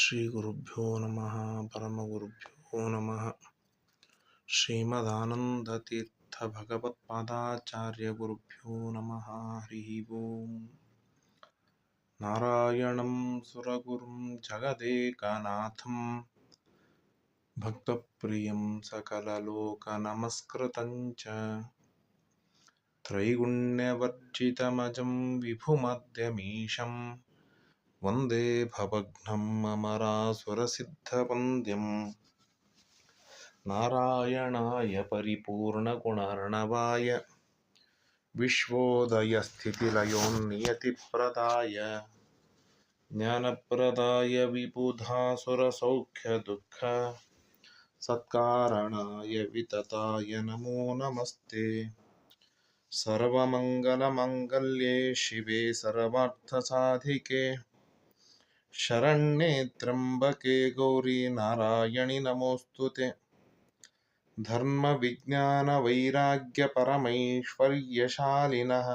ಶ್ರೀ ಗುರುಭ್ಯೋ ನಮಃ ಪರಮಗುರುಭ್ಯೋ ನಮಃ. ಶ್ರೀಮದಾನಂದತೀರ್ಥ ಭಗವತ್ಪಾದಾಚಾರ್ಯ ಗುರುಭ್ಯೋ ನಮಃ. ಹರಿ ಓಂ. ನಾರಾಯಣಂ ಸುರಗುರುಂ ಜಗದೇಕನಾಥಂ ಭಕ್ತಪ್ರಿಯಂ ಸಕಲಲೋಕನಮಸ್ಕೃತಂ ಚ ತ್ರೈಗುಣ್ಯವರ್ಜಿತಮಜಂ ವಿಭುಮದ್ಯಮೀಶಂ ವಂದೇ ಭವಘ್ನಂ ಅಮರಾಸುರಸಿದ್ಧವಂದ್ಯಂ. ನಾರಾಯಣಾಯ ಪರಿಪೂರ್ಣಗುಣರ್ಣವಾಯ ವಿಶ್ವೋದಯಸ್ಥಿತಿಲಯೋನ್ನಿಯತಿಪ್ರದಾಯ ಜ್ಞಾನಪ್ರದಾಯ ವಿಬುಧಾಸುರಸೌಖ್ಯದುಃಖ ಸತ್ಕಾರಣಾಯ ವಿತತಾಯ ನಮೋ ನಮಸ್ತೆ. ಸರ್ವಮಂಗಲಮಂಗಲ್ಯೆ ಶಿವೆ ಸರ್ವಾರ್ಥಸಾಧಿಕೆ ಶರಣ್ಯೆ ತ್ರ್ಯಂಬಕೆ ಗೌರಿ ನಾರಾಯಣಿ ನಮೋಸ್ತುತೆ. ಧರ್ಮ ವಿಜ್ಞಾನ ವೈರಾಗ್ಯ ಪರಮೈಶ್ವರ್ಯಶಾಲಿನಃ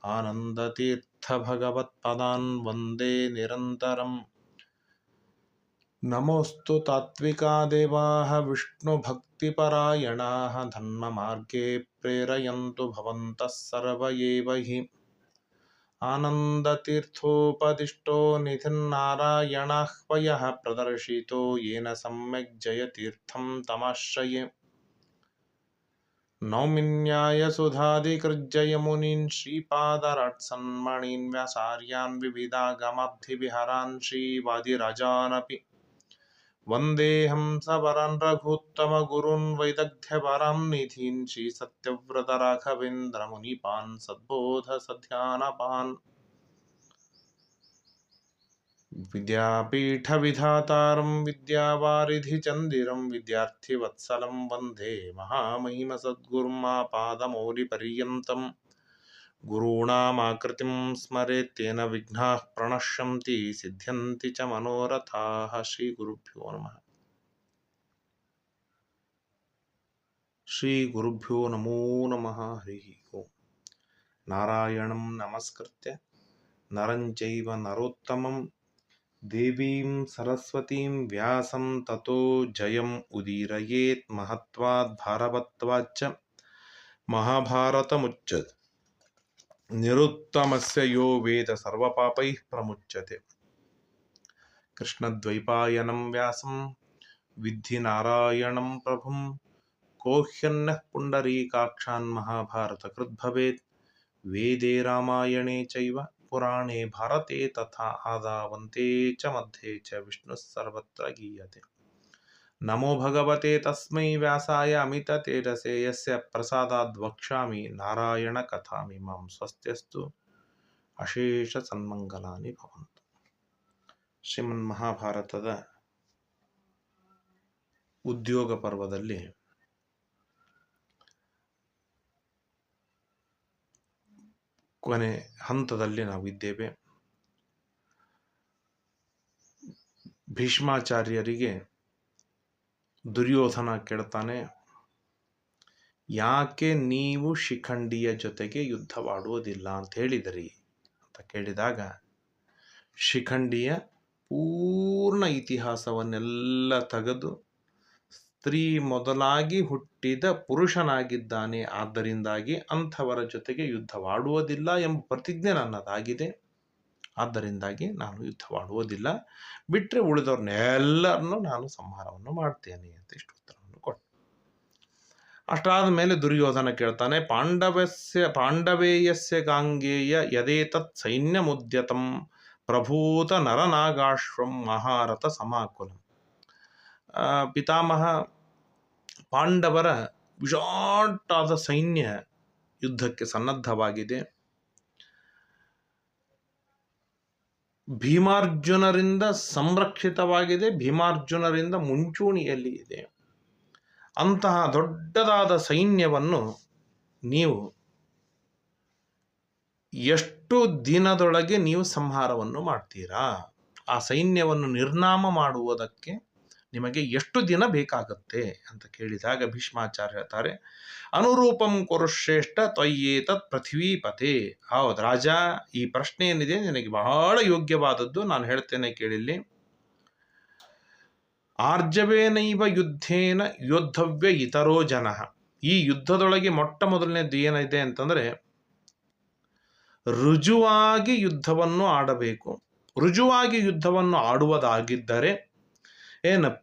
ಆನಂದತೀರ್ಥ ಭಗವತ್ಪದಾನ್ ವಂದೇ ನಿರಂತರಂ. ನಮೋಸ್ತು ತಾತ್ವಿಕಾ ದೇವಾಃ ವಿಷ್ಣುಭಕ್ತಿಪರಾಯಣಾಃ ಧರ್ಮಮಾರ್ಗೇ ಪ್ರೇರಯಂತು ಭವಂತಃ ಸರ್ವ ಏವ ಹಿ. ಆನಂದತೀರ್ಥೋಪದಿಷ್ಟೋ ನಿಧಿರ್ನಾರಾಯಣಾಹ್ವಯಃ ಪ್ರದರ್ಶಿತೋ ಯೇನ ಸಮ್ಯಕ್ ಜಯತೀರ್ಥಂ ತಮಾಶ್ರಯೇ. ನೌಮಿನ್ಯಾಯಸುಧಾದಿಕೃಜ್ಜಯಮುನೀನ್ ಶ್ರೀಪಾದರಾಟ್ಸನ್ಮಣೀನ್ ವ್ಯಾಸಾರ್ಯಾನ್ ವಿವಿಧಾಗಮಾಬ್ಧಿವಿಹರಾನ್ ಶ್ರೀವಾದಿರಾಜಾನಪಿ ವಂದೇಹಂ ಸವರಾನ್ ರಘೂತ್ತಮಗುರೂನ್ ವೈದಗ್ಧ್ಯಪರಾಂ ನಿಧೀನ್ ಶ್ರೀಸತ್ಯವ್ರತರಾಘವೇಂದ್ರಮುನಿಪಾನ್ ಸದ್ಬೋಧಸಧ್ಯಾನಪಾನ್. ವಿದ್ಯಾಪೀಠವಿಧಾತಾರಂ ವಿದ್ಯಾವಾರಿಧಿಚಂದಿರಂ ವಿದ್ಯಾರ್ಥಿವತ್ಸಲಂ ವಂದೇ ಮಹಾಮಹಿಮಸದ್ಗುರುಂ ಆಪಾದಮೌಲಿಪರ್ಯಂತಂ. ಗುರುಣಾಮಾಕೃತಿಂ ಸ್ಮರೇತ್ತೇನ ವಿಘ್ನಾಃ ಪ್ರಣಶ್ಯಂತಿ ಸಿದ್ಧ್ಯಂತಿ ಚ ಮನೋರಥಾಃ. ಶ್ರೀ ಗುರುಭ್ಯೋ ನಮಃ. ಶ್ರೀ ಗುರುಭ್ಯೋ ನಮೋ ನಮಃ. ಹರಿ ಓಂ. ನಾರಾಯಣಂ ನಮಸ್ಕೃತ್ಯ ನರಂ ಚೈವ ನರೋತ್ತಮಂ ದೇವೀಂ ಸರಸ್ವತೀಂ ವ್ಯಾಸಂ ತತೋ ಜಯಂ ಉದೀರಯೇತ್. ಮಹತ್ವಾದ್ ಭಾರವತ್ವಾಚ್ಚ ಮಹಾಭಾರತಮುಚ್ಯತೆ. ನಿರುತ್ತಮಸ್ಯ ಯೋ ವೇದ ಸರ್ವಪಾಪೈಃ ಪ್ರಮುಚ್ಯತೆ. ಕೃಷ್ಣದ್ವೈಪಾಯನಂ ವ್ಯಾಸಂ ವಿದ್ಧಿ ನಾರಾಯಣಂ ಪ್ರಭುಂ. ಕೋಹ್ಯನ್ಯಃ ಪುಂಡರೀಕಾಕ್ಷಾನ್ ಮಹಾಭಾರತ ಕೃದ್ಭವೇತ್. ವೇದೇ ರಾಮಾಯಣೇ ಚೈವ ಪುರಾಣೇ ಭಾರತೆ ತಥಾ ಆದಾವಂತೆ ಚ ಮಧ್ಯೆ ಚ ವಿಷ್ಣುಃ ಸರ್ವತ್ರ ಗೀಯತೆ. ನಮೋ ಭಗವತೆ ತಸ್ಮೈ ವ್ಯಾಸಾಯ ಅಮಿತತೇಜಸೇ ಯಸ್ಯ ಪ್ರಸಾದಾದ್ ವಕ್ಷ್ಯಾಮಿ ನಾರಾಯಣ ಕಥಾಮಿಮಾಂ. ಸ್ವಸ್ತ್ಯಸ್ತು ಅಶೇಷ ಸನ್ಮಂಗಲಾನಿ ಭವಂತು. ಶ್ರೀಮನ್ ಮಹಾಭಾರತದ ಉದ್ಯೋಗ ಪರ್ವದಲ್ಲಿ ಕೊನೆ ಹಂತದಲ್ಲಿ ನಾವಿದ್ದೇವೆ. ಭೀಷ್ಮಾಚಾರ್ಯರಿಗೆ ದುರ್ಯೋಧನ ಕೇಳ್ತಾನೆ, ಯಾಕೆ ನೀವು ಶಿಖಂಡಿಯ ಜೊತೆಗೆ ಯುದ್ಧವಾಡುವುದಿಲ್ಲ ಅಂತ ಹೇಳಿದರಿ ಅಂತ ಕೇಳಿದಾಗ, ಶಿಖಂಡಿಯ ಪೂರ್ಣ ಇತಿಹಾಸವನ್ನೆಲ್ಲ ತೆಗೆದು ಸ್ತ್ರೀ ಮೊದಲಾಗಿ ಹುಟ್ಟಿದ ಪುರುಷನಾಗಿದ್ದಾನೆ, ಆದ್ದರಿಂದಾಗಿ ಅಂಥವರ ಜೊತೆಗೆ ಯುದ್ಧವಾಡುವುದಿಲ್ಲ ಎಂಬ ಪ್ರತಿಜ್ಞೆ ನನ್ನದಾಗಿದೆ, ಆದ್ದರಿಂದಾಗಿ ನಾನು ಯುದ್ಧವಾಡುವುದಿಲ್ಲ, ಬಿಟ್ಟರೆ ಉಳಿದವ್ರನ್ನೆಲ್ಲರನ್ನೂ ನಾನು ಸಂಹಾರವನ್ನು ಮಾಡ್ತೇನೆ ಅಂತ ಇಷ್ಟು ಉತ್ತರವನ್ನು ಕೊಟ್ಟು, ಅಷ್ಟಾದ ಮೇಲೆ ದುರ್ಯೋಧನ ಕೇಳ್ತಾನೆ, ಪಾಂಡವೇಯಸ್ಯ ಗಾಂಗೇಯ ಯದೇತತ್ ಸೈನ್ಯಮುದ್ಯತಂ ಪ್ರಭೂತ ನರನಾಗಾಶ್ವಂ ಮಹಾರಥ ಸಮಾಕುಲಂ. ಪಿತಾಮಹ ಪಾಂಡವರ ವಿರಾಟಾದ ಸೈನ್ಯ ಯುದ್ಧಕ್ಕೆ ಸನ್ನದ್ಧವಾಗಿದೆ. ಭೀಮಾರ್ಜುನರಿಂದ ಸಂರಕ್ಷಿತವಾಗಿದೆ, ಭೀಮಾರ್ಜುನರಿಂದ ಮುಂಚೂಣಿಯಲ್ಲಿ ಇದೆ. ಅಂತಹ ದೊಡ್ಡದಾದ ಸೈನ್ಯವನ್ನು ನೀವು ಎಷ್ಟು ದಿನದೊಳಗೆ ನೀವು ಸಂಹಾರವನ್ನು ಮಾಡ್ತೀರಾ? ಆ ಸೈನ್ಯವನ್ನು ನಿರ್ನಾಮ ಮಾಡುವುದಕ್ಕೆ ನಿಮಗೆ ಎಷ್ಟು ದಿನ ಬೇಕಾಗುತ್ತೆ ಅಂತ ಕೇಳಿದಾಗ ಭೀಷ್ಮಾಚಾರ್ಯ ಹೇಳ್ತಾರೆ, ಅನುರೂಪಂ ಕುರುಶ್ರೇಷ್ಠ ತ್ವಯ್ಯೇತತ್ ಪೃಥ್ವೀಪತೆ. ಹೌದು ರಾಜ, ಈ ಪ್ರಶ್ನೆ ಏನಿದೆ ನಿನಗೆ ಬಹಳ ಯೋಗ್ಯವಾದದ್ದು, ನಾನು ಹೇಳ್ತೇನೆ ಕೇಳಿಲ್ಲಿ. ಆರ್ಜವೇನೈವ ಯುದ್ಧೇನ ಯೋದ್ಧವ್ಯ ಇತರೋ ಜನ. ಈ ಯುದ್ಧದೊಳಗೆ ಮೊಟ್ಟ ಮೊದಲನೇದು ಏನಿದೆ ಅಂತಂದರೆ ರುಜುವಾಗಿ ಯುದ್ಧವನ್ನು ಆಡಬೇಕು. ರುಜುವಾಗಿ ಯುದ್ಧವನ್ನು ಆಡುವುದಾಗಿದ್ದರೆ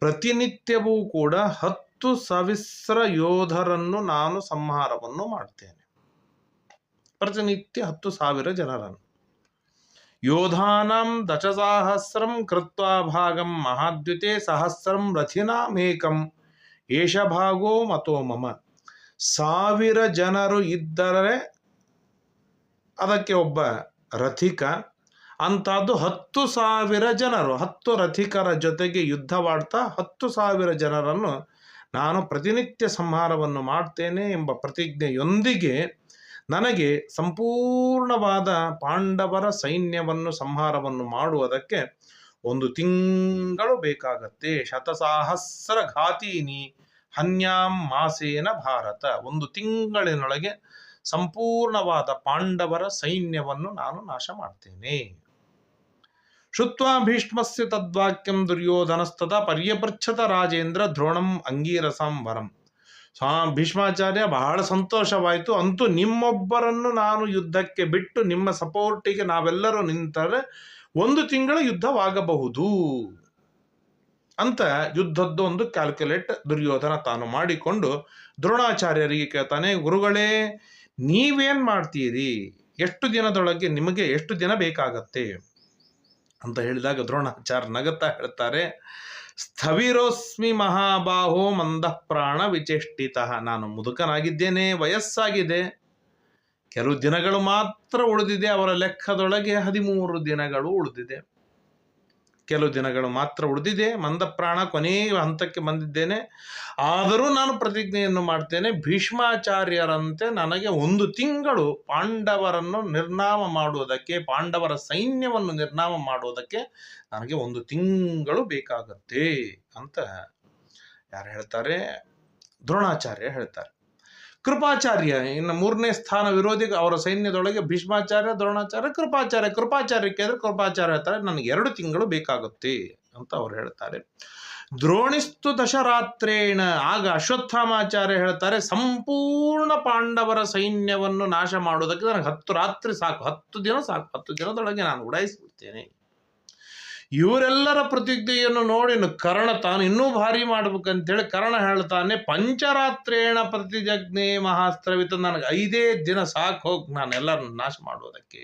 ಪ್ರತಿನಿತ್ಯವೂ ಕೂಡ 10 ಸಹಸ್ರ ಯೋಧರನ್ನು ನಾನು ಸಂಹಾರವನ್ನು ಮಾಡ್ತೇನೆ. ಪ್ರತಿನಿತ್ಯ 10,000 ಜನರನ್ನು. ಯೋಧಾನಾಂ ದಶಸಾಹಸ್ರಂ ಕೃತ್ವಾ ಭಾಗಂ ಮಹಾದ್ಯುತೆ ಸಹಸ್ರಂ ರಥಿನಾಮೇಕಂ ಏಷ ಭಾಗೋ ಮತೋ ಮಮ. 1000 ಜನರು ಇದ್ದರೆ ಅದಕ್ಕೆ ಒಬ್ಬ ರಥಿಕ. ಅಂಥದ್ದು 10,000 ಜನರು, 10 ರಥಿಕರ ಜೊತೆಗೆ ಯುದ್ಧವಾಡ್ತಾ 10,000 ಜನರನ್ನು ನಾನು ಪ್ರತಿನಿತ್ಯ ಸಂಹಾರವನ್ನು ಮಾಡ್ತೇನೆ ಎಂಬ ಪ್ರತಿಜ್ಞೆಯೊಂದಿಗೆ ನನಗೆ ಸಂಪೂರ್ಣವಾದ ಪಾಂಡವರ ಸೈನ್ಯವನ್ನು ಸಂಹಾರವನ್ನು ಮಾಡುವುದಕ್ಕೆ 1 ತಿಂಗಳು ಬೇಕಾಗತ್ತೆ. ಶತಸಾಹಸ್ರ ಘಾತೀನಿ ಹನ್ಯಾಂ ಮಾಸೇನ ಭಾರತ. 1 ತಿಂಗಳಿನೊಳಗೆ ಸಂಪೂರ್ಣವಾದ ಪಾಂಡವರ ಸೈನ್ಯವನ್ನು ನಾನು ನಾಶ ಮಾಡ್ತೇನೆ. ಶುತ್ವಾ ಭೀಷ್ಮಸ್ಯ ತದ್ವಾಕ್ಯಂ ದುರ್ಯೋಧನಸ್ತದ ಪರ್ಯಪೃಚ್ಛತ ರಾಜೇಂದ್ರ ದ್ರೋಣಂ ಅಂಗೀರಸಂ ವರಂ. ಭೀಷ್ಮಾಚಾರ್ಯ ಬಹಳ ಸಂತೋಷವಾಯಿತು. ಅಂತೂ ನಿಮ್ಮೊಬ್ಬರನ್ನು ನಾನು ಯುದ್ಧಕ್ಕೆ ಬಿಟ್ಟು ನಿಮ್ಮ ಸಪೋರ್ಟಿಗೆ ನಾವೆಲ್ಲರೂ ನಿಂತರೆ 1 ತಿಂಗಳ ಯುದ್ಧವಾಗಬಹುದು ಅಂತ ಯುದ್ಧದ್ದು ಒಂದು ಕ್ಯಾಲ್ಕುಲೇಟ್ ದುರ್ಯೋಧನ ತಾನು ಮಾಡಿಕೊಂಡು ದ್ರೋಣಾಚಾರ್ಯರಿಗೆ ಕೇಳ್ತಾನೆ, ಗುರುಗಳೇ ನೀವೇನ್ ಮಾಡ್ತೀರಿ, ಎಷ್ಟು ದಿನದೊಳಗೆ ನಿಮಗೆ ಎಷ್ಟು ದಿನ ಬೇಕಾಗತ್ತೆ ಅಂತ ಹೇಳಿದಾಗ ದ್ರೋಣಾಚಾರ್ಯ ನಗುತ್ತಾ ಹೇಳ್ತಾರೆ, ಸ್ಥವಿರೋಸ್ಮಿ ಮಹಾಬಾಹೋ ಮಂದಃ ಪ್ರಾಣ ವಿಚೇಷ್ಟಿತ. ನಾನು ಮುದುಕನಾಗಿದ್ದೇನೆ, ವಯಸ್ಸಾಗಿದೆ, ಕೆಲವು ದಿನಗಳು ಮಾತ್ರ ಉಳಿದಿದೆ. ಅವರ ಲೆಕ್ಕದೊಳಗೆ 13 ದಿನಗಳು ಉಳಿದಿದೆ. ಕೆಲವು ದಿನಗಳು ಮಾತ್ರ ಉಳಿದಿದೆ. ಮಂದಪ್ರಾಣ ಕೊನೆಯ ಹಂತಕ್ಕೆ ಬಂದಿದ್ದೇನೆ. ಆದರೂ ನಾನು ಪ್ರತಿಜ್ಞೆಯನ್ನು ಮಾಡ್ತೇನೆ, ಭೀಷ್ಮಾಚಾರ್ಯರಂತೆ ನನಗೆ 1 ತಿಂಗಳು ಪಾಂಡವರನ್ನು ನಿರ್ನಾಮ ಮಾಡುವುದಕ್ಕೆ, ಪಾಂಡವರ ಸೈನ್ಯವನ್ನು ನಿರ್ನಾಮ ಮಾಡುವುದಕ್ಕೆ ನನಗೆ 1 ತಿಂಗಳು ಬೇಕಾಗತ್ತೆ ಅಂತ ಯಾರು ಹೇಳ್ತಾರೆ? ದ್ರೋಣಾಚಾರ್ಯ ಹೇಳ್ತಾರೆ. ಕೃಪಾಚಾರ್ಯ ಇನ್ನು 3ನೇ ಸ್ಥಾನ ವಿರೋಧಿ ಅವರ ಸೈನ್ಯದೊಳಗೆ ಭೀಷ್ಮಾಚಾರ್ಯ, ದ್ರೋಣಾಚಾರ್ಯ, ಕೃಪಾಚಾರ್ಯ ಕೇಳಿದ್ರೆ ಕೃಪಾಚಾರ್ಯ ಹೇಳ್ತಾರೆ ನನಗೆ 2 ತಿಂಗಳು ಬೇಕಾಗುತ್ತೆ ಅಂತ ಅವ್ರು ಹೇಳ್ತಾರೆ. ದ್ರೋಣಿಸ್ತು ದಶರಾತ್ರೇಣ. ಆಗ ಅಶ್ವತ್ಥಾಮಾಚಾರ್ಯ ಹೇಳ್ತಾರೆ, ಸಂಪೂರ್ಣ ಪಾಂಡವರ ಸೈನ್ಯವನ್ನು ನಾಶ ಮಾಡುವುದಕ್ಕೆ ನನಗೆ 10 ರಾತ್ರಿ ಸಾಕು, 10 ದಿನ ಸಾಕು, 10 ದಿನದೊಳಗೆ ನಾನು ಉಡಾಯಿಸ್ಬಿಡ್ತೇನೆ. ಇವರೆಲ್ಲರ ಪ್ರತಿಜ್ಞೆಯನ್ನು ನೋಡಿ ಕರ್ಣ ತಾನು ಇನ್ನೂ ಭಾರಿ ಮಾಡ್ಬೇಕಂತೇಳಿ ಕರ್ಣ ಹೇಳ್ತಾನೆ, ಪಂಚರಾತ್ರೇಣ ಪ್ರತಿಜಜ್ಞೆ ಮಹಾಸ್ತ್ರವಿತ. ನನಗೆ 5 ದಿನ ಸಾಕು, ಹೋಗಿ ನಾನೆಲ್ಲರನ್ನು ನಾಶ ಮಾಡುವುದಕ್ಕೆ.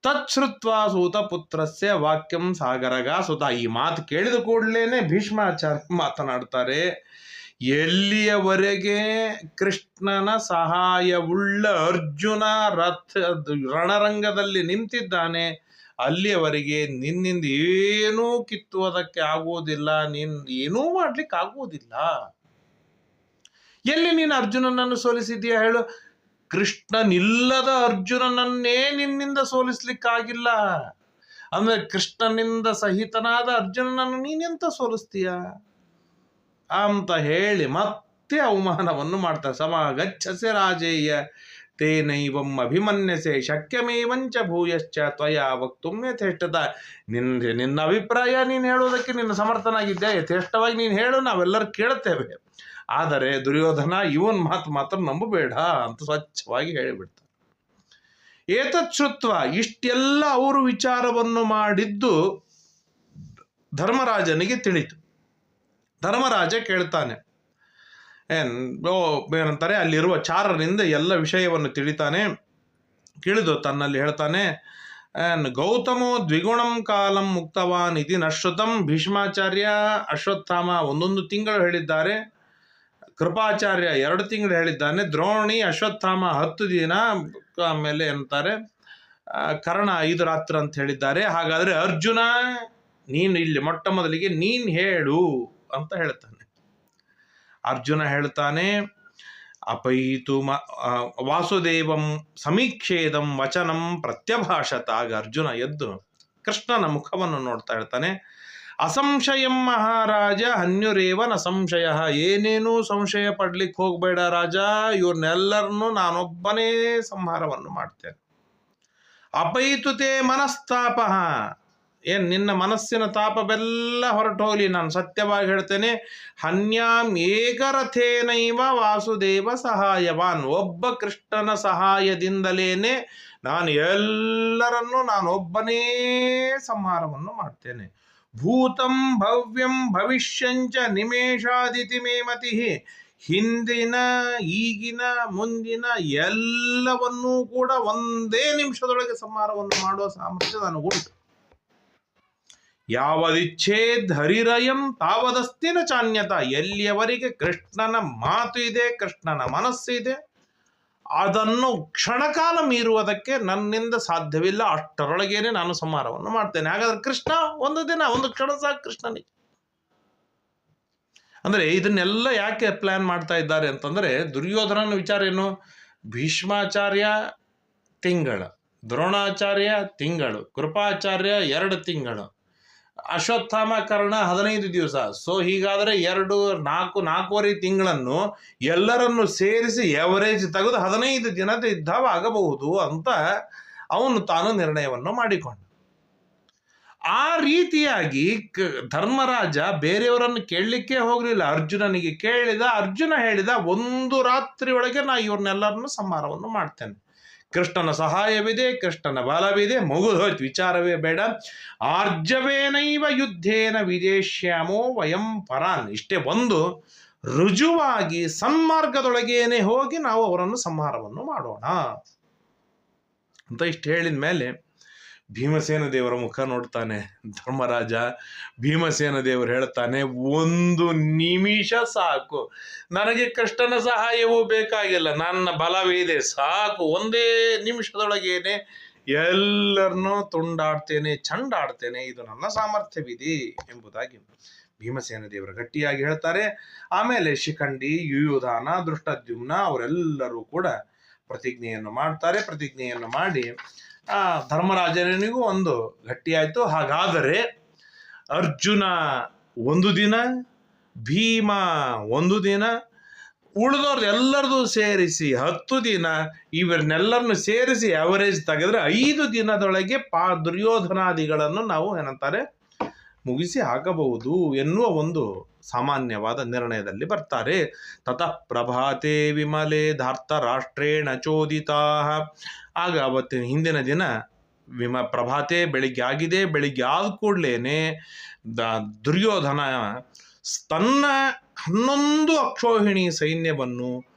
ತಚ್ಛ್ರುತ್ವಾ ಸೂತ ಪುತ್ರಸ್ಯ ವಾಕ್ಯಂ ಸಾಗರಗ ಸುತ. ಈ ಮಾತು ಕೇಳಿದ ಕೂಡಲೇನೆ ಭೀಷ್ಮಾಚಾರ್ಯ ಮಾತನಾಡ್ತಾರೆ, ಎಲ್ಲಿಯವರೆಗೆ ಕೃಷ್ಣನ ಸಹಾಯವುಳ್ಳ ಅರ್ಜುನ ರಣರಂಗದಲ್ಲಿ ನಿಂತಿದ್ದಾನೆ ಅಲ್ಲಿಯವರೆಗೆ ನಿನ್ನಿಂದ ಏನೂ ಕಿತ್ತುವುದಕ್ಕೆ ಆಗುವುದಿಲ್ಲ, ನೀನು ಏನೂ ಮಾಡ್ಲಿಕ್ಕೆ ಆಗುವುದಿಲ್ಲ. ಎಲ್ಲಿ ನೀನು ಅರ್ಜುನನನ್ನು ಸೋಲಿಸಿದೀಯ ಹೇಳು? ಕೃಷ್ಣನಿಲ್ಲದ ಅರ್ಜುನನನ್ನೇ ನಿನ್ನಿಂದ ಸೋಲಿಸ್ಲಿಕ್ಕಾಗಿಲ್ಲ, ಅಂದ್ರೆ ಕೃಷ್ಣನಿಂದ ಸಹಿತನಾದ ಅರ್ಜುನನನ್ನು ನೀನೆಂತ ಸೋಲಿಸ್ತೀಯ ಅಂತ ಹೇಳಿ ಮತ್ತೆ ಅವಮಾನವನ್ನು ಮಾಡ್ತಾರೆ. ಸಮಾಗಚ್ಚಸೆ ರಾಜೇಯ ತೇನೈವಂ ಅಭಿಮನ್ಯಸೆ ಶಕ್ಯಮೇವಂಚ ಭೂಯಶ್ಚ ತ್ವಯಾ ವಕ್ತುಂ ಯಥೇಷ್ಟದ. ನಿನ್ನ ಅಭಿಪ್ರಾಯ ನೀನು ಹೇಳುವುದಕ್ಕೆ ನಿನ್ನ ಸಮರ್ಥನಾಗಿದ್ದೆ, ಯಥೇಷ್ಟವಾಗಿ ನೀನು ಹೇಳು, ನಾವೆಲ್ಲರೂ ಕೇಳುತ್ತೇವೆ. ಆದರೆ ದುರ್ಯೋಧನ ಇವನ್ ಮಾತು ಮಾತ್ರ ನಂಬಬೇಡ ಅಂತ ಸ್ವಚ್ಛವಾಗಿ ಹೇಳಿಬಿಡ್ತಾರೆ. ಏತಚ್ಛ್ರುತ್ವ, ಇಷ್ಟೆಲ್ಲ ಅವರು ವಿಚಾರವನ್ನು ಮಾಡಿದ್ದು ಧರ್ಮರಾಜನಿಗೆ ತಿಳಿತು. ಧರ್ಮರಾಜ ಕೇಳ್ತಾನೆ, ಏನಂತಾರೆ, ಅಲ್ಲಿರುವ ಚಾರರಿಂದ ಎಲ್ಲ ವಿಷಯವನ್ನು ತಿಳಿತಾನೆ. ಕೇಳಿದು ತನ್ನಲ್ಲಿ ಹೇಳ್ತಾನೆ, ಗೌತಮೋ ದ್ವಿಗುಣಂ ಕಾಲಂ ಮುಕ್ತವಾನ್ ಇತಿ ನಶ್ರುತಂ. ಭೀಷ್ಮಾಚಾರ್ಯ ಅಶ್ವತ್ಥಾಮ 1 ತಿಂಗಳು ಹೇಳಿದ್ದಾರೆ, ಕೃಪಾಚಾರ್ಯ 2 ತಿಂಗಳು ಹೇಳಿದ್ದಾನೆ, ದ್ರೋಣಿ ಅಶ್ವತ್ಥಾಮ 10 ದಿನ, ಆಮೇಲೆ ಅಂತಾರೆ ಕರ್ಣ 5 ರಾತ್ರಿ ಅಂತ ಹೇಳಿದ್ದಾರೆ. ಹಾಗಾದರೆ ಅರ್ಜುನ ನೀನು ಇಲ್ಲಿ ಮೊಟ್ಟ ಮೊದಲಿಗೆ ನೀನು ಹೇಳು ಅಂತ ಹೇಳ್ತಾನೆ. ಅರ್ಜುನ ಹೇಳ್ತಾನೆ, ಅಪೈತು ವಾಸುದೇವಂ ಸಮೀಕ್ಷೇದಂ ವಚನಂ ಪ್ರತ್ಯಭಾಷತ. ಆಗ ಅರ್ಜುನ ಎದ್ದು ಕೃಷ್ಣನ ಮುಖವನ್ನು ನೋಡ್ತಾ ಹೇಳ್ತಾನೆ, ಅಸಂಶಯಂ ಮಹಾರಾಜ ಹನ್ಯುರೇವ ನ ಸಂಶಯ. ಏನೇನೂ ಸಂಶಯ ಪಡ್ಲಿಕ್ಕೆ ಹೋಗಬೇಡ ರಾಜ, ಇವ್ರನ್ನೆಲ್ಲರನ್ನೂ ನಾನೊಬ್ಬನೇ ಸಂಹಾರವನ್ನು ಮಾಡ್ತೇನೆ. ಅಪೈತುತೆ ಮನಸ್ತಾಪ. ನಿನ್ನ ಮನಸ್ಸಿನ ತಾಪವೆಲ್ಲ ಹೊರಟು ಹೋಗಲಿ. ನಾನು ಸತ್ಯವಾಗಿ ಹೇಳ್ತೇನೆ, ಹನ್ಯಾಂ ಏಕರಥೇನೈವ ವಾಸುದೇವ ಸಹಾಯವಾನ್. ಒಬ್ಬ ಕೃಷ್ಣನ ಸಹಾಯದಿಂದಲೇನೆ ನಾನು ಎಲ್ಲರನ್ನೂ ನಾನೊಬ್ಬನೇ ಸಂಹಾರವನ್ನು ಮಾಡ್ತೇನೆ. ಭೂತಂ ಭವ್ಯಂ ಭವಿಷ್ಯಂಚ ನಿಮೇಷಾದಿತಿ ಮೇ ಮತಿ. ಹಿಂದಿನ, ಈಗಿನ, ಮುಂದಿನ ಎಲ್ಲವನ್ನೂ ಕೂಡ ಒಂದೇ ನಿಮಿಷದೊಳಗೆ ಸಂಹಾರವನ್ನು ಮಾಡುವ ಸಾಮರ್ಥ್ಯ ನನಗುಂಟು. ಯಾವದಿಚ್ಛೇದ್ ಹರಿರಯಂ ತಾವದಸ್ತಿನ ಚಾನ್ಯತ. ಎಲ್ಲಿಯವರೆಗೆ ಕೃಷ್ಣನ ಮಾತು ಇದೆ, ಕೃಷ್ಣನ ಮನಸ್ಸು ಇದೆ, ಅದನ್ನು ಕ್ಷಣಕಾಲ ಮೀರುವುದಕ್ಕೆ ನನ್ನಿಂದ ಸಾಧ್ಯವಿಲ್ಲ. ಅಷ್ಟರೊಳಗೇನೆ ನಾನು ಸಂಹಾರವನ್ನು ಮಾಡ್ತೇನೆ. ಹಾಗಾದ್ರೆ ಕೃಷ್ಣ ಒಂದು ದಿನ, ಒಂದು ಕ್ಷಣ ಸಾಕು ಕೃಷ್ಣನಿಗೆ. ಅಂದರೆ ಇದನ್ನೆಲ್ಲ ಯಾಕೆ ಪ್ಲಾನ್ ಮಾಡ್ತಾ ಇದ್ದಾರೆ ಅಂತಂದರೆ, ದುರ್ಯೋಧನನ ವಿಚಾರ ಏನು? ಭೀಷ್ಮಾಚಾರ್ಯ ತಿಂಗಳು, ದ್ರೋಣಾಚಾರ್ಯ ತಿಂಗಳು, ಕೃಪಾಚಾರ್ಯ 2 ತಿಂಗಳು, ಅಶ್ವತ್ಥಾಮ ಕರ್ಣ 15 ದಿವಸ. ಸೊ ಹೀಗಾದರೆ 4.5 ತಿಂಗಳನ್ನು ಎಲ್ಲರನ್ನು ಸೇರಿಸಿ ಎವರೇಜ್ ತೆಗೆದು 15 ದಿನದ ಯುದ್ಧವಾಗಬಹುದು ಅಂತ ಅವನು ತಾನು ನಿರ್ಣಯವನ್ನು ಮಾಡಿಕೊಂಡ. ಆ ರೀತಿಯಾಗಿ ಧರ್ಮರಾಜ ಬೇರೆಯವರನ್ನು ಕೇಳಲಿಕ್ಕೆ ಹೋಗಲಿಲ್ಲ, ಅರ್ಜುನನಿಗೆ ಕೇಳಿದ. ಅರ್ಜುನ ಹೇಳಿದ, 1 ರಾತ್ರಿ ಒಳಗೆ ನಾ ಇವ್ರನ್ನೆಲ್ಲರನ್ನು ಸಂಹಾರವನ್ನು ಮಾಡ್ತೇನೆ. ಕೃಷ್ಣನ ಸಹಾಯವಿದೆ, ಕೃಷ್ಣನ ಬಲವಿದೆ, ಮುಗಿದು ಹೋಯ್ತು, ವಿಚಾರವೇ ಬೇಡ. ಆರ್ಜವೇನೈವ ಯುದ್ಧೇನ ವಿಜೇಷ್ಯಾಮೋ ವಯಂ ಪರಾನ್. ಇಷ್ಟೇ ಒಂದು ರುಜುವಾಗಿ ಸನ್ಮಾರ್ಗದೊಳಗೇನೆ ಹೋಗಿ ನಾವು ಅವರನ್ನು ಸಂಹಾರವನ್ನು ಮಾಡೋಣ ಅಂತ ಇಷ್ಟು ಹೇಳಿದ ಮೇಲೆ ಭೀಮಸೇನ ದೇವರ ಮುಖ ನೋಡ್ತಾನೆ ಧರ್ಮರಾಜ. ಭೀಮಸೇನ ದೇವರು ಹೇಳ್ತಾನೆ, 1 ನಿಮಿಷ ಸಾಕು, ನನಗೆ ಕೃಷ್ಣನ ಸಹಾಯವೂ ಬೇಕಾಗಿಲ್ಲ, ನನ್ನ ಬಲವಿದೆ, ಸಾಕು. 1 ನಿಮಿಷದೊಳಗೇನೆ ಎಲ್ಲರನ್ನೂ ತುಂಡಾಡ್ತೇನೆ, ಚಂಡಾಡ್ತೇನೆ, ಇದು ನನ್ನ ಸಾಮರ್ಥ್ಯವಿದೆ ಎಂಬುದಾಗಿ ಭೀಮಸೇನ ದೇವರು ಗಟ್ಟಿಯಾಗಿ ಹೇಳ್ತಾರೆ. ಆಮೇಲೆ ಶಿಖಂಡಿ, ಯುಯುಧಾನ, ದೃಷ್ಟದ್ಯುಮ್ನ ಅವರೆಲ್ಲರೂ ಕೂಡ ಪ್ರತಿಜ್ಞೆಯನ್ನು ಮಾಡ್ತಾರೆ. ಪ್ರತಿಜ್ಞೆಯನ್ನು ಮಾಡಿ ಧರ್ಮರಾಜನಿಗೂ ಒಂದು ಗಟ್ಟಿಯಾಯಿತು. ಹಾಗಾದರೆ ಅರ್ಜುನ 1 ದಿನ, ಭೀಮ 1 ದಿನ, ಉಳಿದವ್ರದ್ದು ಎಲ್ಲರದು ಸೇರಿಸಿ 10 ದಿನ, ಇವರನ್ನೆಲ್ಲರನ್ನು ಸೇರಿಸಿ ಅವರೇಜ್ ತೆಗೆದ್ರೆ 5 ದಿನದೊಳಗೆ ದುರ್ಯೋಧನಾದಿಗಳನ್ನು ನಾವು ಏನಂತಾರೆ ಮುಗಿಸಿ ಹಾಕಬಹುದು ಎನ್ನುವ ಒಂದು ಸಾಮಾನ್ಯವಾದ ನಿರ್ಣಯದಲ್ಲಿ ಬರ್ತಾರೆ. ತತಃ ಪ್ರಭಾತೆ ವಿಮಲೆ ಧಾರ್ತ ರಾಷ್ಟ್ರೇಣ ಚೋದಿತಾ. ಆಗ ಅವತ್ತಿನ ಹಿಂದಿನ ದಿನ ಪ್ರಭಾತೆ ಬೆಳಿಗ್ಗೆ ಆಗಿದೆ. ಬೆಳಿಗ್ಗೆ ಆದ ಕೂಡಲೇ ದುರ್ಯೋಧನ ತನ್ನ 11 ಅಕ್ಷೋಹಿಣಿ ಸೈನ್ಯವನ್ನು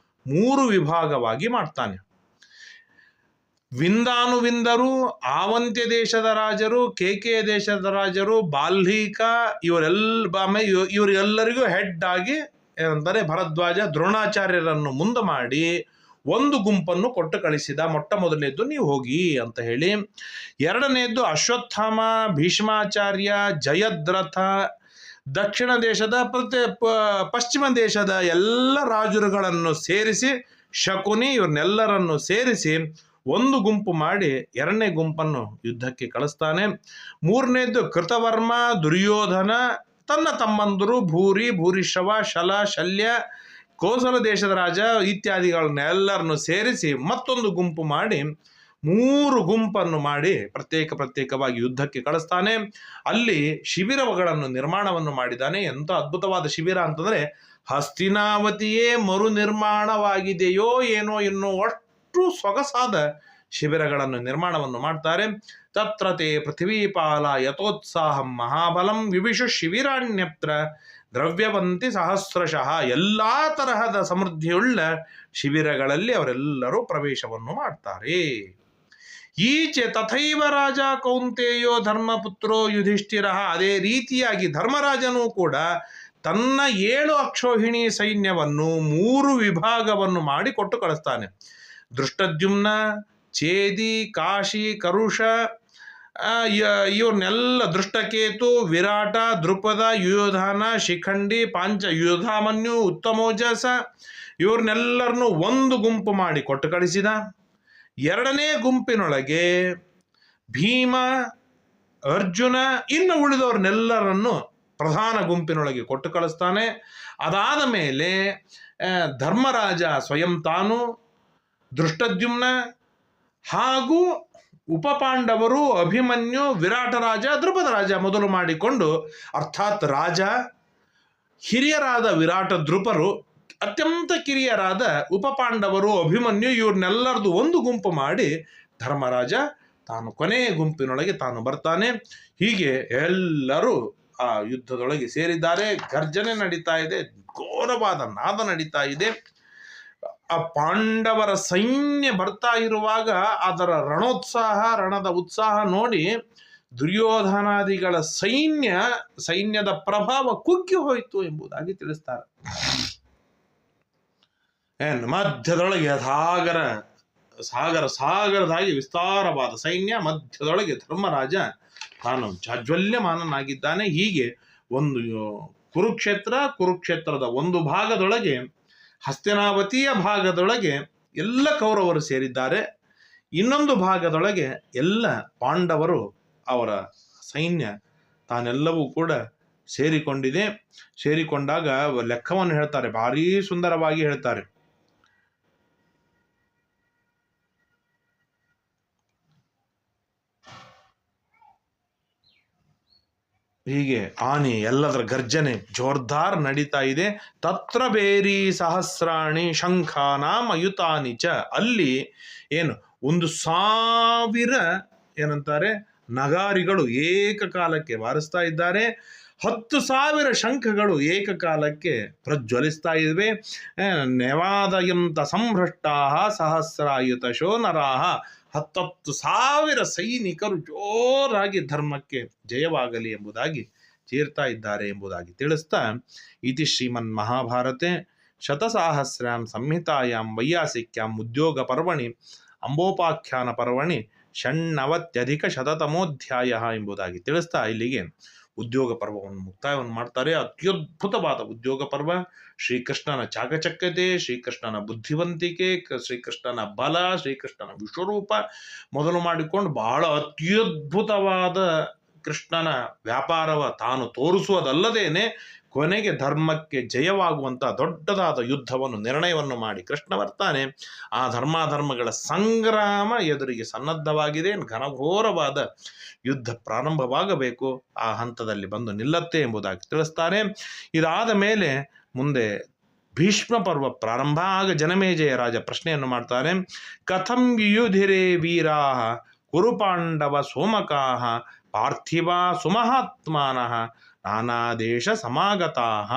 3 ವಿಭಾಗವಾಗಿ ಮಾಡ್ತಾನೆ. ವಿಂದಾನುವಿಂದರು, ಆವಂತ್ಯ ದೇಶದ ರಾಜರು, ಕೇಕೆಯ ದೇಶದ ರಾಜರು, ಬಾಲ್ಹೀಕ, ಇವರೆಲ್ಲರಿಗೂ ಹೆಡ್ ಆಗಿ ಏನಂತಾರೆ ಭರದ್ವಾಜ, ದ್ರೋಣಾಚಾರ್ಯರನ್ನು ಮುಂದೆ ಮಾಡಿ ಒಂದು ಗುಂಪನ್ನು ಕೊಟ್ಟು ಕಳಿಸಿದ. ಮೊಟ್ಟ ಮೊದಲನೇದ್ದು ನೀವು ಹೋಗಿ ಅಂತ ಹೇಳಿ. ಎರಡನೇದ್ದು ಅಶ್ವತ್ಥಾಮ, ಭೀಷ್ಮಾಚಾರ್ಯ, ಜಯದ್ರಥ, ದಕ್ಷಿಣ ದೇಶದ ಪಶ್ಚಿಮ ದೇಶದ ಎಲ್ಲ ರಾಜರುಗಳನ್ನು ಸೇರಿಸಿ, ಶಕುನಿ, ಇವ್ರನ್ನೆಲ್ಲರನ್ನು ಸೇರಿಸಿ ಒಂದು ಗುಂಪು ಮಾಡಿ ಎರಡನೇ ಗುಂಪನ್ನು ಯುದ್ಧಕ್ಕೆ ಕಳಿಸ್ತಾನೆ. ಮೂರನೇದ್ದು ಕೃತವರ್ಮ, ದುರ್ಯೋಧನ, ತನ್ನ ತಮ್ಮಂದರು ಭೂರಿ, ಭೂರಿಶ್ರವ, ಶಲ, ಶಲ್ಯ, ಕೋಸಲ ದೇಶದ ರಾಜ ಇತ್ಯಾದಿಗಳನ್ನೆಲ್ಲರನ್ನು ಸೇರಿಸಿ ಮತ್ತೊಂದು ಗುಂಪು ಮಾಡಿ 3 ಗುಂಪನ್ನು ಮಾಡಿ ಪ್ರತ್ಯೇಕವಾಗಿ ಯುದ್ಧಕ್ಕೆ ಕಳಿಸ್ತಾನೆ. ಅಲ್ಲಿ ಶಿಬಿರಗಳನ್ನು ನಿರ್ಮಾಣವನ್ನು ಮಾಡಿದ್ದಾನೆ. ಎಂಥ ಅದ್ಭುತವಾದ ಶಿಬಿರ ಅಂತಂದರೆ, ಹಸ್ತಿನಾವತಿಯೇ ಮರು ನಿರ್ಮಾಣವಾಗಿದೆಯೋ ಏನೋ ಎನ್ನುವ ಅಷ್ಟು ಸೊಗಸಾದ ಶಿಬಿರಗಳನ್ನು ನಿರ್ಮಾಣವನ್ನು ಮಾಡ್ತಾರೆ. ತತ್ರತೆ ಪೃಥ್ವೀಪಾಲ ಯಥೋತ್ಸಾಹಂ ಮಹಾಬಲಂ ವಿವಿಷು ಶಿಬಿರಾಣ್ಯತ್ರ ದ್ರವ್ಯವಂತಿ ಸಹಸ್ರಶಃ. ಎಲ್ಲ ತರಹದ ಸಮೃದ್ಧಿಯುಳ್ಳ ಶಿಬಿರಗಳಲ್ಲಿ ಅವರೆಲ್ಲರೂ ಪ್ರವೇಶವನ್ನು ಮಾಡ್ತಾರೆ. ಈಚೆ ತಥೈವ ರಾಜ ಕೌಂತೆಯೋ ಧರ್ಮಪುತ್ರೋ ಯುಧಿಷ್ಠಿರ. ಅದೇ ರೀತಿಯಾಗಿ ಧರ್ಮರಾಜನೂ ಕೂಡ ತನ್ನ 7 ಅಕ್ಷೋಹಿಣಿ ಸೈನ್ಯವನ್ನು 3 ವಿಭಾಗವನ್ನು ಮಾಡಿ ಕೊಟ್ಟು ಕಳಿಸ್ತಾನೆ. ದೃಷ್ಟದ್ಯುಮ್ನ, ಛೇದಿ, ಕಾಶಿ, ಕರುಷ, ಇವ್ರನ್ನೆಲ್ಲ ದೃಷ್ಟಕೇತು, ವಿರಾಟ, ದೃಪದ, ಯುಯೋಧಾನ, ಶಿಖಂಡಿ, ಯುಧಾಮನ್ಯು, ಉತ್ತಮೋಜಸ, ಇವ್ರನ್ನೆಲ್ಲರನ್ನು ಒಂದು ಗುಂಪು ಮಾಡಿ ಕೊಟ್ಟು ಕಳಿಸಿದ. ಎರಡನೇ ಗುಂಪಿನೊಳಗೆ ಭೀಮ, ಅರ್ಜುನ, ಇನ್ನು ಉಳಿದವ್ರನ್ನೆಲ್ಲರನ್ನು ಪ್ರಧಾನ ಗುಂಪಿನೊಳಗೆ ಕೊಟ್ಟು ಕಳಿಸ್ತಾನೆ. ಅದಾದ ಮೇಲೆ ಧರ್ಮರಾಜ ಸ್ವಯಂ ತಾನು, ದೃಷ್ಟದ್ಯುಮ್ನ ಹಾಗೂ ಉಪಪಾಂಡವರು ಅಭಿಮನ್ಯು, ವಿರಾಟ ರಾಜ, ದ್ರುಪದ ರಾಜ ಮೊದಲು ಮಾಡಿಕೊಂಡು, ಅರ್ಥಾತ್ ರಾಜ, ಹಿರಿಯರಾದ ವಿರಾಟ ದ್ರುಪರು, ಅತ್ಯಂತ ಕಿರಿಯರಾದ ಉಪಪಾಂಡವರು, ಅಭಿಮನ್ಯು, ಇವ್ರನ್ನೆಲ್ಲರದು ಒಂದು ಗುಂಪು ಮಾಡಿ ಧರ್ಮರಾಜ ತಾನು ಕೊನೆಯ ಗುಂಪಿನೊಳಗೆ ತಾನು ಬರ್ತಾನೆ. ಹೀಗೆ ಎಲ್ಲರೂ ಆ ಯುದ್ಧದೊಳಗೆ ಸೇರಿದ್ದಾರೆ. ಗರ್ಜನೆ ನಡೀತಾ ಇದೆ, ಘೋರವಾದ ನಾದ ನಡೀತಾ ಇದೆ. ಆ ಪಾಂಡವರ ಸೈನ್ಯ ಬರ್ತಾ ಇರುವಾಗ ಅದರ ರಣೋತ್ಸಾಹ, ರಣದ ಉತ್ಸಾಹ ನೋಡಿ ದುರ್ಯೋಧನಾದಿಗಳ ಸೈನ್ಯದ ಪ್ರಭಾವ ಕುಗ್ಗಿ ಹೋಯಿತು ಎಂಬುದಾಗಿ ತಿಳಿಸ್ತಾರೆ. ಮಧ್ಯದೊಳಗೆ ಸಾಗರದಾಗಿ ವಿಸ್ತಾರವಾದ ಸೈನ್ಯ, ಮಧ್ಯದೊಳಗೆ ಧರ್ಮರಾಜ ತಾನು ಜಾಜ್ವಲ್ಯಮಾನನಾಗಿದ್ದಾನೆ. ಹೀಗೆ ಒಂದು ಕುರುಕ್ಷೇತ್ರದ ಒಂದು ಭಾಗದೊಳಗೆ, ಹಸ್ತಿನಾವತಿಯ ಭಾಗದೊಳಗೆ ಎಲ್ಲ ಕೌರವರು ಸೇರಿದ್ದಾರೆ. ಇನ್ನೊಂದು ಭಾಗದೊಳಗೆ ಎಲ್ಲ ಪಾಂಡವರು, ಅವರ ಸೈನ್ಯ ತಾನೆಲ್ಲವೂ ಕೂಡ ಸೇರಿಕೊಂಡಿದೆ. ಸೇರಿಕೊಂಡಾಗ ಲೆಕ್ಕವನ್ನು ಹೇಳ್ತಾರೆ, ಭಾರೀ ಸುಂದರವಾಗಿ ಹೇಳ್ತಾರೆ. ಹೀಗೆ ಆನೆ ಎಲ್ಲದರ ಗರ್ಜನೆ ಜೋರ್ದಾರ್ ನಡೀತಾ ಇದೆ. ತತ್ರ ಬೇರಿ ಸಹಸ್ರಾಣಿ ಶಂಖಾನಾಂ ಅಯುತಾನಿ ಚ. ಅಲ್ಲಿ ಏನು 1,000 ಏನಂತಾರೆ ನಗಾರಿಗಳು ಏಕಕಾಲಕ್ಕೆ ಬಾರಿಸ್ತಾ ಇದ್ದಾರೆ. 10,000 ಶಂಖಗಳು ಏಕಕಾಲಕ್ಕೆ ಪ್ರಜ್ವಲಿಸ್ತಾ ಇವೆ. ನೆವಾದಯಂತ ಸಂಭ್ರಷ್ಟಾ ಸಹಸ್ರಾಯುತಶೋ ನರಾಹ. 10,000 ಸೈನಿಕರು ಜೋರಾಗಿ ಧರ್ಮಕ್ಕೆ ಜಯವಾಗಲಿ ಎಂಬುದಾಗಿ ಚೀರ್ತಾ ಇದ್ದಾರೆ ಎಂಬುದಾಗಿ ತಿಳಿಸ್ತಾ, ಇತಿ ಶ್ರೀಮನ್ ಮಹಾಭಾರತೆ ಶತಸಾಹಸ್ರ್ಯಾಂ ಸಂಹಿತಾಯಾಂ ವೈಯಾಸಿಕ್ಯಾಂ ಉದ್ಯೋಗ ಪರ್ವಣಿ ಅಂಬೋಪಾಖ್ಯಾನ ಪರ್ವಣಿ 96 ಎಂಬುದಾಗಿ ತಿಳಿಸ್ತಾ ಇಲ್ಲಿಗೆ ಉದ್ಯೋಗ ಪರ್ವವನ್ನು ಮುಕ್ತಾಯವನ್ನು ಮಾಡ್ತಾರೆ. ಅತ್ಯದ್ಭುತವಾದ ಉದ್ಯೋಗ ಪರ್ವ. ಶ್ರೀಕೃಷ್ಣನ ಚಾಕಚಕ್ಯತೆ, ಶ್ರೀಕೃಷ್ಣನ ಬುದ್ಧಿವಂತಿಕೆ, ಶ್ರೀಕೃಷ್ಣನ ಬಲ, ಶ್ರೀಕೃಷ್ಣನ ವಿಶ್ವರೂಪ ಮೊದಲು ಮಾಡಿಕೊಂಡು ಬಹಳ ಅತ್ಯದ್ಭುತವಾದ ಕೃಷ್ಣನ ವ್ಯಾಪಾರವ ತಾನು ತೋರಿಸುವುದಲ್ಲದೇನೆ ಕೊನೆಗೆ ಧರ್ಮಕ್ಕೆ ಜಯವಾಗುವಂಥ ದೊಡ್ಡದಾದ ಯುದ್ಧವನ್ನು ನಿರ್ಣಯವನ್ನು ಮಾಡಿ ಕೃಷ್ಣ ಬರ್ತಾನೆ. ಆ ಧರ್ಮಾಧರ್ಮಗಳ ಸಂಗ್ರಾಮ ಎದುರಿಗೆ ಸನ್ನದ್ಧವಾಗಿದೆ. ಘನಘೋರವಾದ ಯುದ್ಧ ಪ್ರಾರಂಭವಾಗಬೇಕು, ಆ ಹಂತದಲ್ಲಿ ಬಂದು ನಿಲ್ಲತ್ತೆ ಎಂಬುದಾಗಿ ತಿಳಿಸ್ತಾರೆ. ಇದಾದ ಮೇಲೆ ಮುಂದೆ ಭೀಷ್ಮ ಪರ್ವ ಪ್ರಾರಂಭ. ಆಗ ಜನಮೇಜಯ ರಾಜ ಪ್ರಶ್ನೆಯನ್ನು ಮಾಡ್ತಾರೆ. ಕಥಂ ಯುಯುಧಿರೇ ವೀರಾಃ ಕುರುಪಾಂಡವ ಸೋಮಕಾಃ ಪಾರ್ಥಿವ ಸುಮಹಾತ್ಮಾನಃ ನಾನಾ ದೇಶ ಸಮಾಗತಾಃ.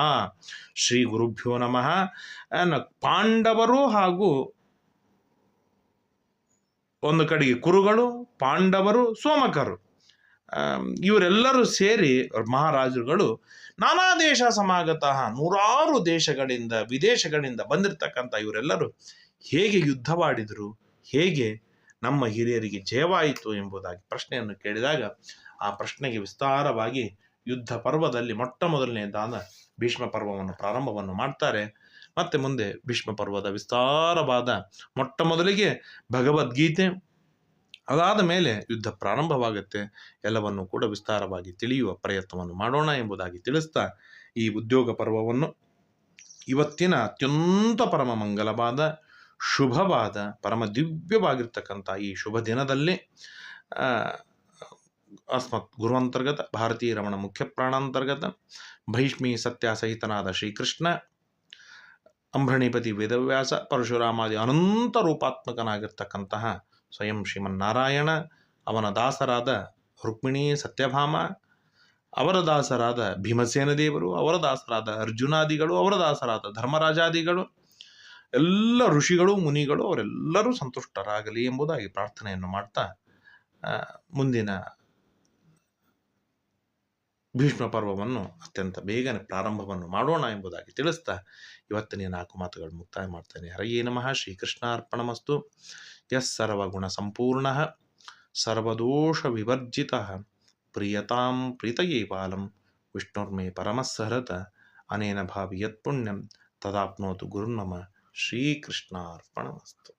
ಶ್ರೀ ಗುರುಭ್ಯೋ ನಮಃ. ಪಾಂಡವರು ಹಾಗೂ ಒಂದು ಕಡೆಗೆ ಕುರುಗಳು, ಪಾಂಡವರು, ಸೋಮಕರು, ಇವರೆಲ್ಲರೂ ಸೇರಿ ಮಹಾರಾಜರುಗಳು ನಾನಾ ದೇಶ ಸಮಾಗತಃ, 100 ದೇಶಗಳಿಂದ ವಿದೇಶಗಳಿಂದ ಬಂದಿರತಕ್ಕಂಥ ಇವರೆಲ್ಲರೂ ಹೇಗೆ ಯುದ್ಧವಾಡಿದರು, ಹೇಗೆ ನಮ್ಮ ಹಿರಿಯರಿಗೆ ಜಯವಾಯಿತು ಎಂಬುದಾಗಿ ಪ್ರಶ್ನೆಯನ್ನು ಕೇಳಿದಾಗ ಆ ಪ್ರಶ್ನೆಗೆ ವಿಸ್ತಾರವಾಗಿ ಯುದ್ಧ ಪರ್ವದಲ್ಲಿ ಮೊಟ್ಟ ಮೊದಲನೆಯದಾದ ಭೀಷ್ಮ ಪರ್ವವನ್ನು ಪ್ರಾರಂಭವನ್ನು ಮಾಡ್ತಾರೆ. ಮತ್ತೆ ಮುಂದೆ ಭೀಷ್ಮ ಪರ್ವದ ವಿಸ್ತಾರವಾದ ಮೊಟ್ಟ ಮೊದಲಿಗೆ ಭಗವದ್ಗೀತೆ, ಅದಾದ ಮೇಲೆ ಯುದ್ಧ ಪ್ರಾರಂಭವಾಗುತ್ತೆ. ಎಲ್ಲವನ್ನು ಕೂಡ ವಿಸ್ತಾರವಾಗಿ ತಿಳಿಯುವ ಪ್ರಯತ್ನವನ್ನು ಮಾಡೋಣ ಎಂಬುದಾಗಿ ತಿಳಿಸ್ತಾ ಈ ಉದ್ಯೋಗ ಪರ್ವವನ್ನು ಇವತ್ತಿನ ಅತ್ಯಂತ ಪರಮ ಮಂಗಲವಾದ ಶುಭವಾದ ಪರಮ ದಿವ್ಯವಾಗಿರ್ತಕ್ಕಂಥ ಈ ಶುಭ ದಿನದಲ್ಲಿ ಅಸ್ಮತ್ ಗುರುವಂತರ್ಗತ ಭಾರತೀಯ ರಮಣ ಮುಖ್ಯ ಪ್ರಾಣಾಂತರ್ಗತ ಭೈಷ್ಮಿ ಸತ್ಯಾಸಹಿತನಾದ ಶ್ರೀಕೃಷ್ಣ, ಅಂಬ್ರಣಿಪತಿ ವೇದವ್ಯಾಸ, ಪರಶುರಾಮಾದಿ ಅನಂತ ರೂಪಾತ್ಮಕನಾಗಿರ್ತಕ್ಕಂತಹ ಸ್ವಯಂ ಶ್ರೀಮನ್ನಾರಾಯಣ, ಅವನ ದಾಸರಾದ ರುಕ್ಮಿಣಿ ಸತ್ಯಭಾಮ, ಅವರ ದಾಸರಾದ ಭೀಮಸೇನ ದೇವರು, ಅವರ ದಾಸರಾದ ಅರ್ಜುನಾದಿಗಳು, ಅವರ ದಾಸರಾದ ಧರ್ಮರಾಜಾದಿಗಳು, ಎಲ್ಲ ಋಷಿಗಳು ಮುನಿಗಳು ಅವರೆಲ್ಲರೂ ಸಂತುಷ್ಟರಾಗಲಿ ಎಂಬುದಾಗಿ ಪ್ರಾರ್ಥನೆಯನ್ನು ಮಾಡ್ತಾ ಮುಂದಿನ ಭೀಷ್ಮ ಪರ್ವವನ್ನು ಅತ್ಯಂತ ಬೇಗನೆ ಪ್ರಾರಂಭವನ್ನು ಮಾಡೋಣ ಎಂಬುದಾಗಿ ತಿಳಿಸ್ತಾ ಇವತ್ತಿನ 4 ಮಾತುಗಳು ಮುಕ್ತಾಯ ಮಾಡ್ತೇನೆ. ಹರಯೇ ನಮಃ. ಶ್ರೀಕೃಷ್ಣಾರ್ಪಣಮಸ್ತು. ಯಸ್ ಸರ್ವಗುಣ ಸಂಪೂರ್ಣಃ ಸರ್ವದೋಷ ವಿವರ್ಜಿತಃ ಪ್ರಿಯತಾಂ ಪ್ರೀತಯೇ ಬಾಲಂ ವಿಷ್ಣುರ್ಮೇ ಪರಮಸ್ಸಹೃತ ಅನೇನ ಭಾವಿ ಯತ್ ಪುಣ್ಯಂ ತದಾಪ್ನೋತು ಗುರುರ್ಮಮ. ಶ್ರೀಕೃಷ್ಣಾರ್ಪಣಮಸ್ತು.